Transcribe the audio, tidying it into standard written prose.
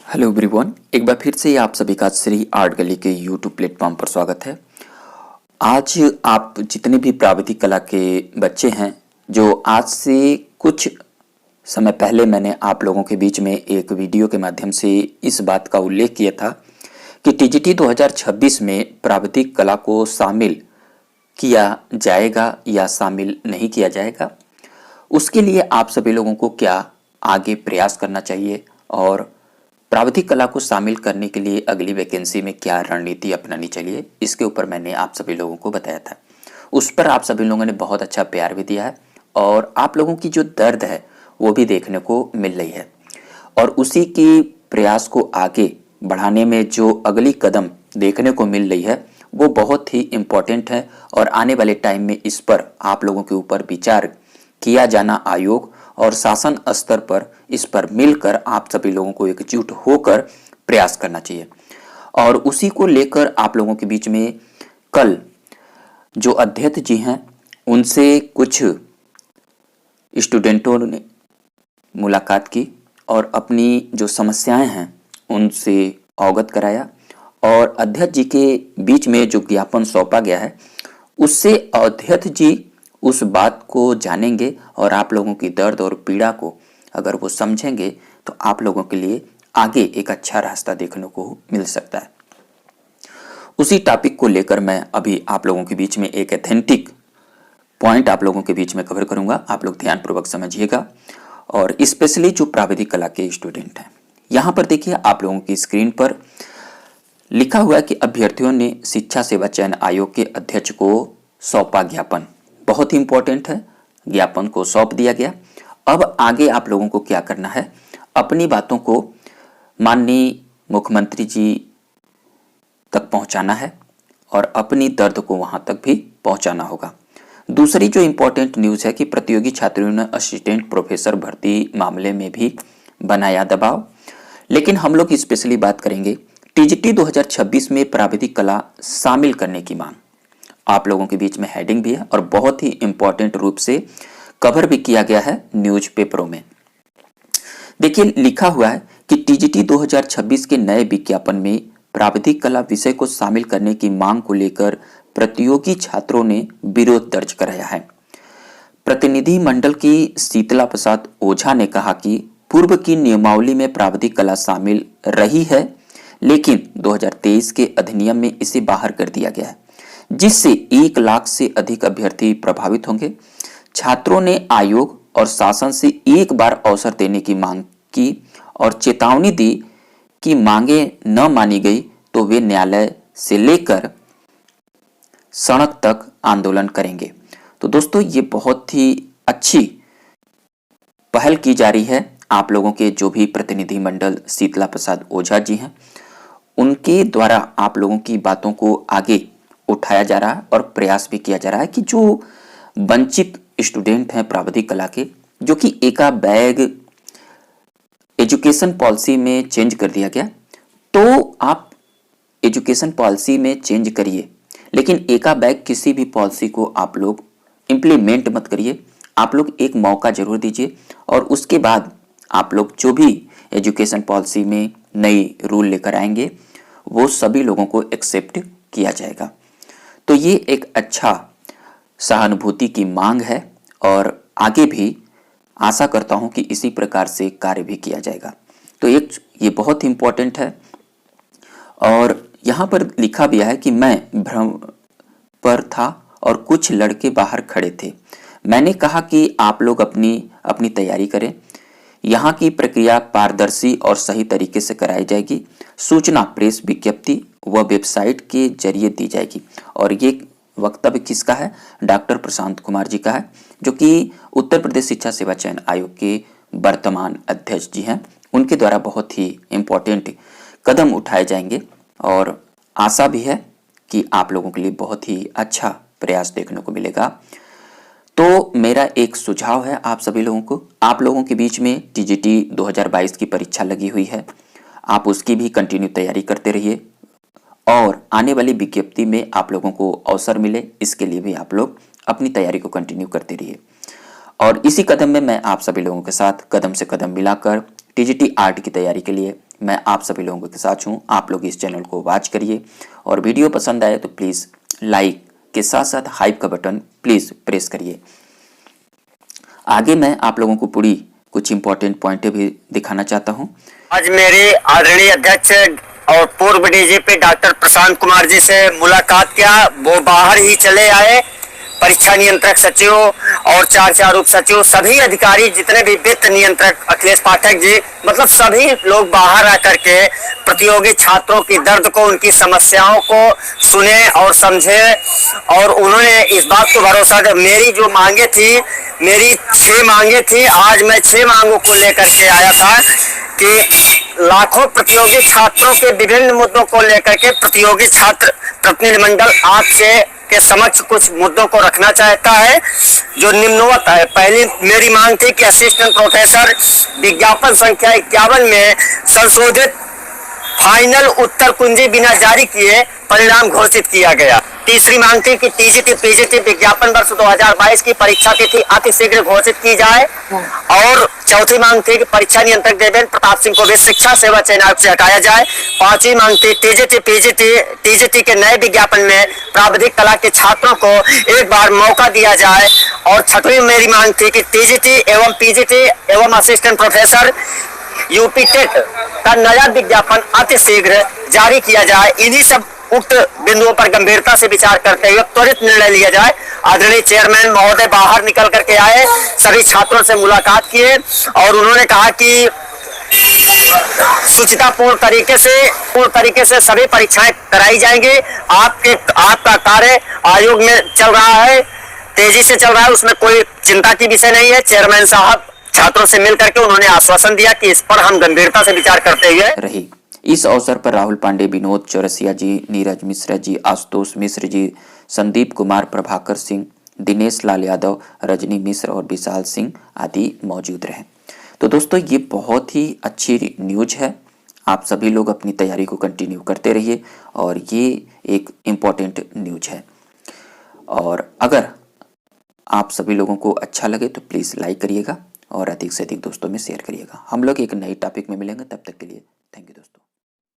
Hello everyone, एक बार फिर से आप सभी का श्री आर्ट गली के यूट्यूब प्लेटफॉर्म पर स्वागत है। आज आप जितने भी प्राविधिक कला के बच्चे हैं, जो आज से कुछ समय पहले मैंने आप लोगों के बीच में एक वीडियो के माध्यम से इस बात का उल्लेख किया था कि टीजीटी 2026 में प्राविधिक कला को शामिल किया जाएगा या शामिल नहीं किया जाएगा, उसके लिए आप सभी लोगों को क्या आगे प्रयास करना चाहिए और प्राविधिक कला को शामिल करने के लिए अगली वैकेंसी में क्या रणनीति अपनानी चाहिए, इसके ऊपर मैंने आप सभी लोगों को बताया था। उस पर आप सभी लोगों ने बहुत अच्छा प्यार भी दिया है और आप लोगों की जो दर्द है वो भी देखने को मिल रही है और उसी की प्रयास को आगे बढ़ाने में जो अगली कदम देखने को मिल रही है वो बहुत ही इम्पोर्टेंट है और आने वाले टाइम में इस पर आप लोगों के ऊपर विचार किया जाना आयोग और शासन स्तर पर इस पर मिलकर आप सभी लोगों को एकजुट होकर प्रयास करना चाहिए। और उसी को लेकर आप लोगों के बीच में कल जो अध्यक्ष जी हैं उनसे कुछ स्टूडेंटों ने मुलाकात की और अपनी जो समस्याएं हैं उनसे अवगत कराया और अध्यक्ष जी के बीच में जो ज्ञापन सौंपा गया है उससे अध्यक्ष जी उस बात को जानेंगे और आप लोगों की दर्द और पीड़ा को अगर वो समझेंगे तो आप लोगों के लिए आगे एक अच्छा रास्ता देखने को मिल सकता है। उसी टॉपिक को लेकर मैं अभी आप लोगों के बीच में एक एथेंटिक पॉइंट आप लोगों के बीच में कवर करूंगा, आप लोग ध्यानपूर्वक समझिएगा। और स्पेशली जो प्राविधिक कला के स्टूडेंट हैं, यहाँ पर देखिए आप लोगों की स्क्रीन पर लिखा हुआ है कि अभ्यर्थियों ने शिक्षा सेवा चयन आयोग के अध्यक्ष को सौंपा ज्ञापन। बहुत ही इंपॉर्टेंट है, ज्ञापन को सौंप दिया गया। अब आगे आप लोगों को क्या करना है, अपनी बातों को माननीय मुख्यमंत्री जी तक पहुंचाना है और अपनी दर्द को वहां तक भी पहुंचाना होगा। दूसरी जो इंपॉर्टेंट न्यूज है कि प्रतियोगी छात्रों ने असिस्टेंट प्रोफेसर भर्ती मामले में भी बनाया दबाव, लेकिन हम लोग स्पेशली बात करेंगे टीजीटी 2026 में प्राविधिक कला शामिल करने की मांग। आप लोगों के बीच में हेडिंग भी है और बहुत ही इंपॉर्टेंट रूप से कवर भी किया गया है न्यूज़पेपरों में। देखिए लिखा हुआ है कि टीजीटी 2026 के नए विज्ञापन में प्राविधिक कला विषय को शामिल करने की मांग को लेकर प्रतियोगी छात्रों ने विरोध दर्ज कराया है। प्रतिनिधि मंडल की शीतला प्रसाद ओझा ने कहा कि पूर्व की नियमावली में प्राविधिक कला शामिल रही है, लेकिन 2023 के अधिनियम में इसे बाहर कर दिया गया है, जिससे 1 लाख से अधिक अभ्यर्थी प्रभावित होंगे। छात्रों ने आयोग और शासन से एक बार अवसर देने की मांग की और चेतावनी दी कि मांगे न मानी गई तो वे न्यायालय से लेकर सड़क तक आंदोलन करेंगे। तो दोस्तों ये बहुत ही अच्छी पहल की जा रही है। आप लोगों के जो भी प्रतिनिधि मंडल शीतला प्रसाद ओझा जी हैं उनके द्वारा आप लोगों की बातों को आगे उठाया जा रहा है और प्रयास भी किया जा रहा है कि जो वंचित स्टूडेंट हैं प्राविधिक कला के, जो कि एका बैग एजुकेशन पॉलिसी में चेंज कर दिया गया, तो आप एजुकेशन पॉलिसी में चेंज करिए, लेकिन एका बैग किसी भी पॉलिसी को आप लोग इम्प्लीमेंट मत करिए। आप लोग एक मौका जरूर दीजिए और उसके बाद आप लोग जो भी एजुकेशन पॉलिसी में नई रूल लेकर आएंगे वो सभी लोगों को एक्सेप्ट किया जाएगा। तो ये एक अच्छा सहानुभूति की मांग है और आगे भी आशा करता हूं कि इसी प्रकार से कार्य भी किया जाएगा। तो ये बहुत इंपॉर्टेंट है। और यहाँ पर लिखा भी है कि मैं भ्रम पर था और कुछ लड़के बाहर खड़े थे। मैंने कहा कि आप लोग अपनी तैयारी करें, यहाँ की प्रक्रिया पारदर्शी और सही तरीके से कराई जाएगी। सूचना प्रेस विज्ञप्ति व वेबसाइट के जरिए दी जाएगी। और ये वक्तव्य किसका है? डॉक्टर प्रशांत कुमार जी का है, जो कि उत्तर प्रदेश शिक्षा सेवा चयन आयोग के वर्तमान अध्यक्ष जी हैं। उनके द्वारा बहुत ही इम्पोर्टेंट कदम उठाए जाएंगे और आशा भी है कि आप लोगों के लिए बहुत ही अच्छा प्रयास देखने को मिलेगा। तो मेरा एक सुझाव है आप सभी लोगों को, आप लोगों के बीच में टीजीटी 2022 की परीक्षा लगी हुई है, आप उसकी भी कंटिन्यू तैयारी करते रहिए और आने वाली विज्ञप्ति में आप लोगों को अवसर मिले, इसके लिए भी आप लोग अपनी तैयारी को कंटिन्यू करते रहिए। और इसी कदम में मैं आप सभी लोगों के साथ कदम से कदम मिलाकर टीजीटी आर्ट की तैयारी के लिए मैं आप सभी लोगों के साथ हूँ। आप लोग इस चैनल को वॉच करिए और वीडियो पसंद आए तो प्लीज़ लाइक के साथ साथ हाइप का बटन प्लीज़ प्रेस करिए। आगे मैं आप लोगों को पूरी कुछ इंपॉर्टेंट पॉइंटें भी दिखाना चाहता हूँ। आज मेरे आदरणीय अध्यक्ष और पूर्व डीजीपी डॉक्टर प्रशांत कुमार जी से मुलाकात किया। वो बाहर ही चले आए। परीक्षा नियंत्रक सचिव और चार उप सचिव, सभी अधिकारी, जितने भी वित्त नियंत्रक अखिलेश पाठक जी, मतलब सभी लोग बाहर आकर के प्रतियोगी छात्रों की दर्द को, उनकी समस्याओं को सुने और समझे। और उन्होंने इस बात को भरोसा दिया। मेरी जो मांगे थी, मेरी 6 मांगे थी, आज मैं 6 मांगों को लेकर के आया था कि लाखों प्रतियोगी छात्रों के विभिन्न मुद्दों को लेकर के प्रतियोगी छात्र प्रतिनिधिमंडल आपसे के समक्ष कुछ मुद्दों को रखना चाहता है जो निम्नवत है। पहली मेरी मांग थी कि असिस्टेंट प्रोफेसर विज्ञापन संख्या 51 में संशोधित फाइनल उत्तर कुंजी बिना जारी किए परिणाम घोषित किया गया। तीसरी मांग थी कि टीजीटी पीजीटी विज्ञापन वर्ष 2022 की परीक्षा तिथि अतिशीघ्र घोषित की जाए। और चौथी मांग थी कि परीक्षा नियंत्रक देवेंद्र प्रताप सिंह को भी शिक्षा सेवा चयन आयोग से हटाया जाए। पांचवी मांग थी टीजीटी टीजीटी के नए विज्ञापन में प्राविधिक कला के छात्रों को एक बार मौका दिया जाए। और छठवीं मेरी मांग थी कि टीजीटी एवं पीजीटी एवं असिस्टेंट प्रोफेसर यूपी टेट का नया विज्ञापन अतिशीघ्र जारी किया जाए। इन्हीं सब उक्त बिंदुओं पर गंभीरता से विचार करते हुए त्वरित निर्णय लिया जाए। आदरणीय चेयरमैन महोदय बाहर निकल करके आए, सभी छात्रों से मुलाकात किए और उन्होंने कहा कि सुचितापूर्ण तरीके से सभी परीक्षाएं कराई जाएंगी। आपका कार्य आयोग में चल रहा है, तेजी से चल रहा है, उसमें कोई चिंता की विषय नहीं है। चेयरमैन साहब छात्रों से मिलकर के उन्होंने आश्वासन दिया कि इस पर हम गंभीरता से विचार करते हुए रही। इस अवसर पर राहुल पांडे, विनोद चौरसिया जी, नीरज मिश्रा जी, आशुतोष मिश्र जी, संदीप कुमार, प्रभाकर सिंह, दिनेश लाल यादव, रजनी मिश्र और विशाल सिंह आदि मौजूद रहे। तो दोस्तों, ये बहुत ही अच्छी न्यूज है। आप सभी लोग अपनी तैयारी को कंटिन्यू करते रहिए और ये एक इम्पॉर्टेंट न्यूज है। और अगर आप सभी लोगों को अच्छा लगे तो प्लीज़ लाइक करिएगा और अधिक से अधिक दोस्तों में शेयर करिएगा। हम लोग एक नई टॉपिक में मिलेंगे, तब तक के लिए थैंक यू दोस्तों।